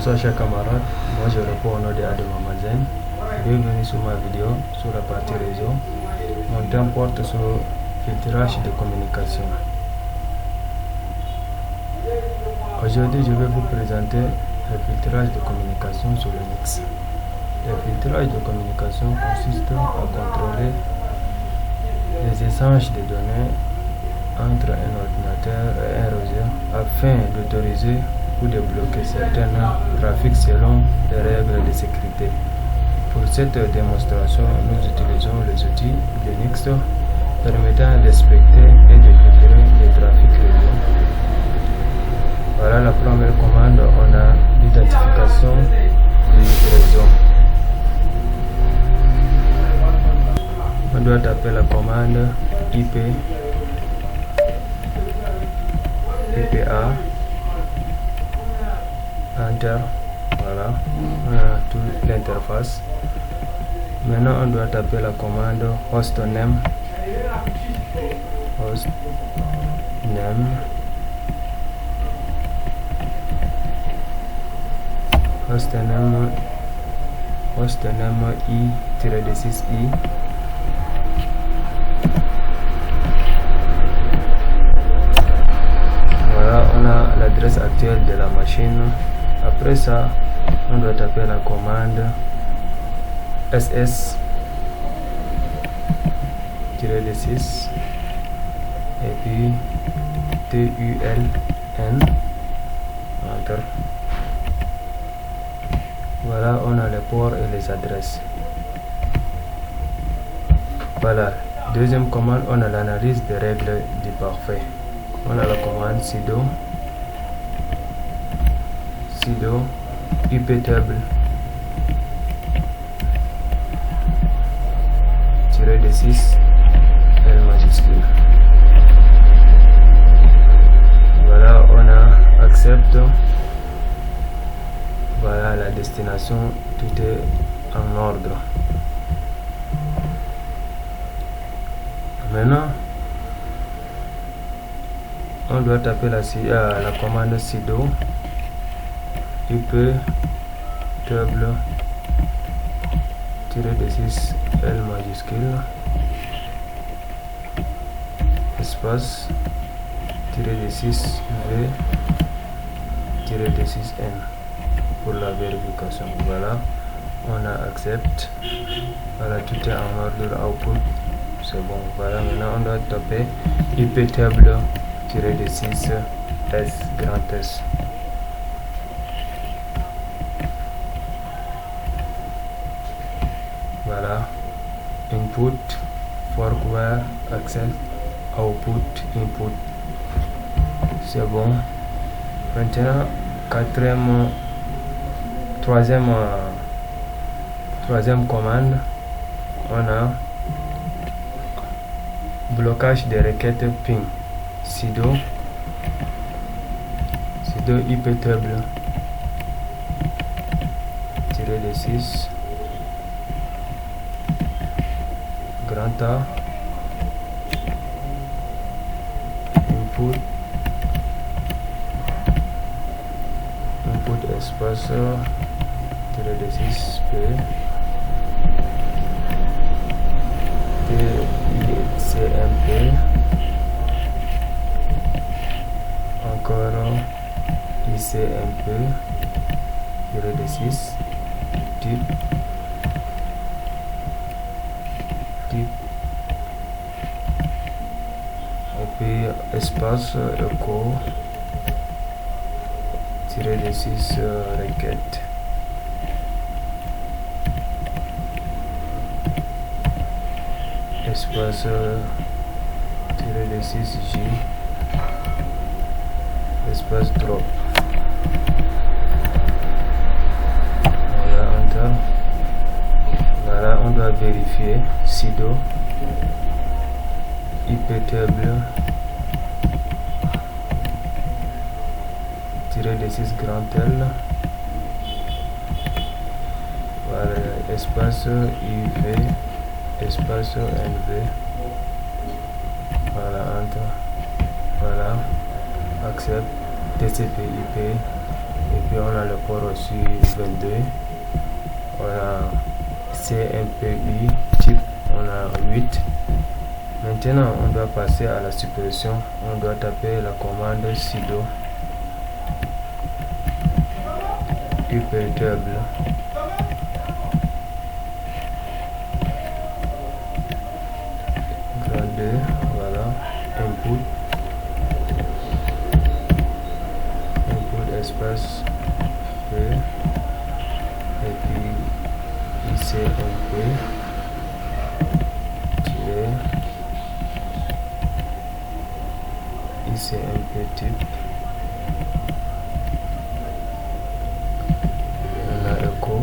Bonsoir chers camarades, moi je réponds au nom de Adam Amazen. Bienvenue sur ma vidéo sur la partie réseau. Mon thème porte sur le filtrage de communication. Aujourd'hui je vais vous présenter le filtrage de communication sur Linux. Le filtrage de communication consiste à contrôler les échanges de données entre un ordinateur et un réseau afin d'autoriser ou de bloquer certains trafics selon les règles de sécurité. Pour cette démonstration, nous utilisons les outils Linux permettant d'inspecter et de filtrer les trafics réseau. Voilà la première commande, on a l'identification du réseau. On doit taper la commande IPA, Enter, voilà, on a toute l'interface. Maintenant on doit taper la commande hostname, hostname i-6i. Voilà, on a l'adresse actuelle de la machine. Après ça, on doit taper la commande ss-6 et puis tuln, enter. Voilà, on a les ports et les adresses. Voilà, deuxième commande, on a l'analyse des règles du parfait. On a la commande sudo iptable -6 L majuscule. Voilà, on a accepte. Voilà la destination, tout est en ordre. Maintenant on doit taper la commande sudo iptable -6 L majuscule espace -6 V -6 N pour la vérification. Voilà, on a accepte. Voilà, tout est en ordre, output c'est bon. Voilà, maintenant on doit taper iptable -6 S grand S. Voilà, input forkware access output input, c'est bon. Maintenant troisième commande, on a blocage des requêtes ping sudo iptable -6 grand A input espace -6 P TICMP encore ICMP -6 type et puis espace echo -6 requête. Espace -6 J espace drop. Voilà, enter. Voilà, on doit vérifier sudo iptable -6 grand L. Voilà, espace IV espace NV. Voilà, enter. Voilà, accept TCP/IP Et puis on a le port aussi 22. On a CMPI type, on a 8. Maintenant on doit passer à la suppression. On doit taper la commande sudo iptable grand 2, voilà, input espace P et puis ICMP tirer ICMP type, on a echo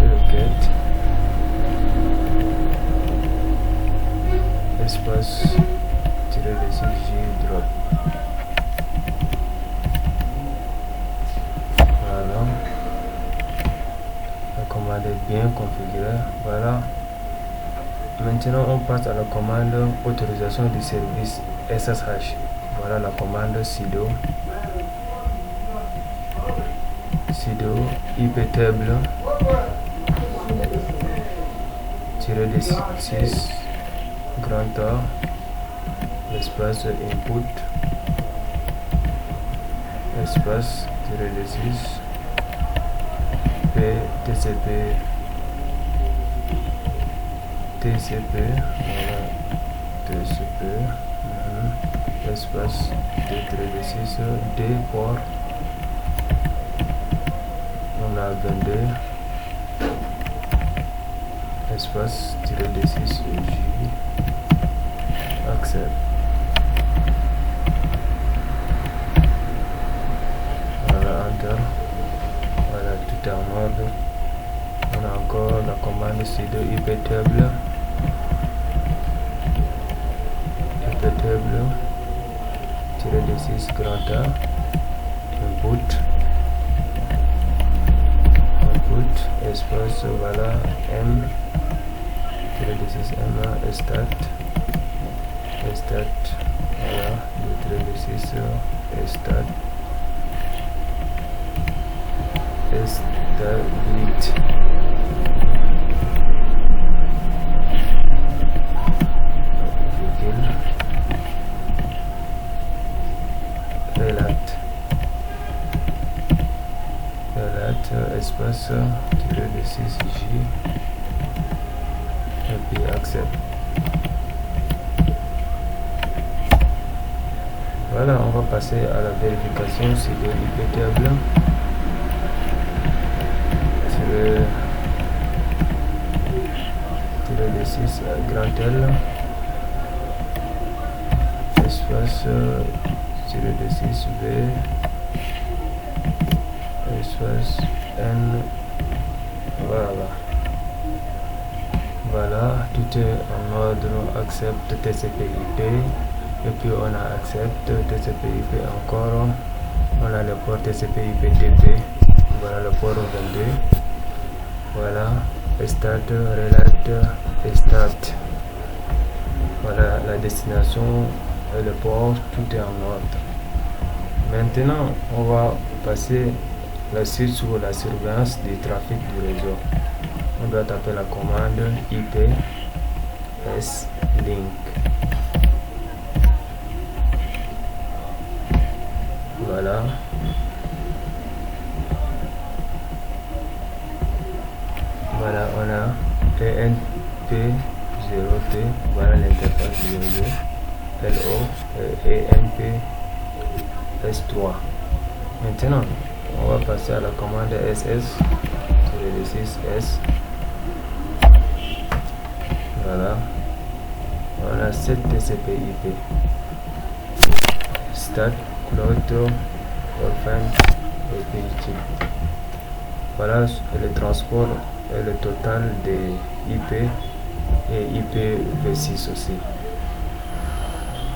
requête espace tirer des J drop. Voilà, la commande est bien configurée. Voilà, maintenant on passe à la commande autorisation du service SSH. Voilà la commande sudo iptable tirer des 6 grand A espace input espace tirer des 6 P TCP voilà, TCP espace tirer des 6 D port, on a 22 espace tirer des 6 J accept. Voilà, enter. Voilà, tout est en ordre. On a encore la commande sudo iptable tirer des 6 grand A input espace, voilà, M tirer des 6 M start, voilà, tirer des 6 start stability, relat espace tirer des 6 J et puis accept. Voilà, on va passer à la vérification sudo iptable tirer des 6 grand L espace tirer des 6 V espace N, voilà, tout est en ordre. Accepte TCP/IP et puis on a accepte TCP/IP encore, on a le port TCP/IP TP, voilà le port 22, voilà start relat start, voilà la destination et le port, tout est en ordre. Maintenant on va passer la suite sur la surveillance du trafic du réseau. On doit taper la commande IP S link. Voilà. Voilà, on a ENP0T, voilà l'interface du réseau. LO et ENP S3. Maintenant, on va passer à la commande SS sur le 6S. Voilà, on a 7 TCP/IP. Start, cloud, orphan et PGP. Voilà le transport et le total des IP et IPv6 aussi.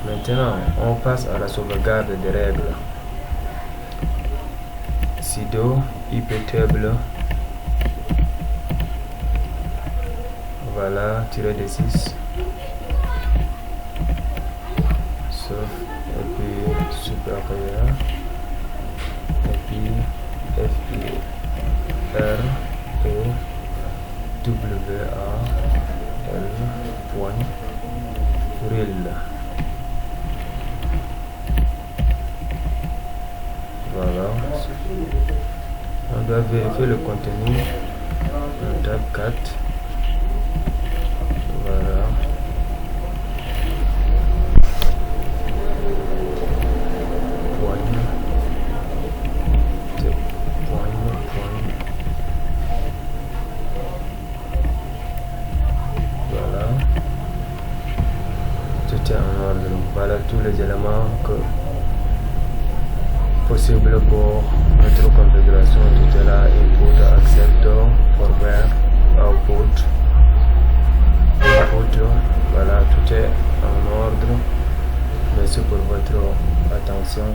Maintenant, on passe à la sauvegarde des règles. Sudo iptable, voilà, tirer des 6, sauf et puis super doit vérifier le contenu. On tape 4. Voilà. Voilà. Tout est en ordre. Voilà tous les éléments possibles pour notre configuration. Tout est là. Input, acceptor, forward, output, input. Voilà, tout est en ordre. Merci pour votre attention.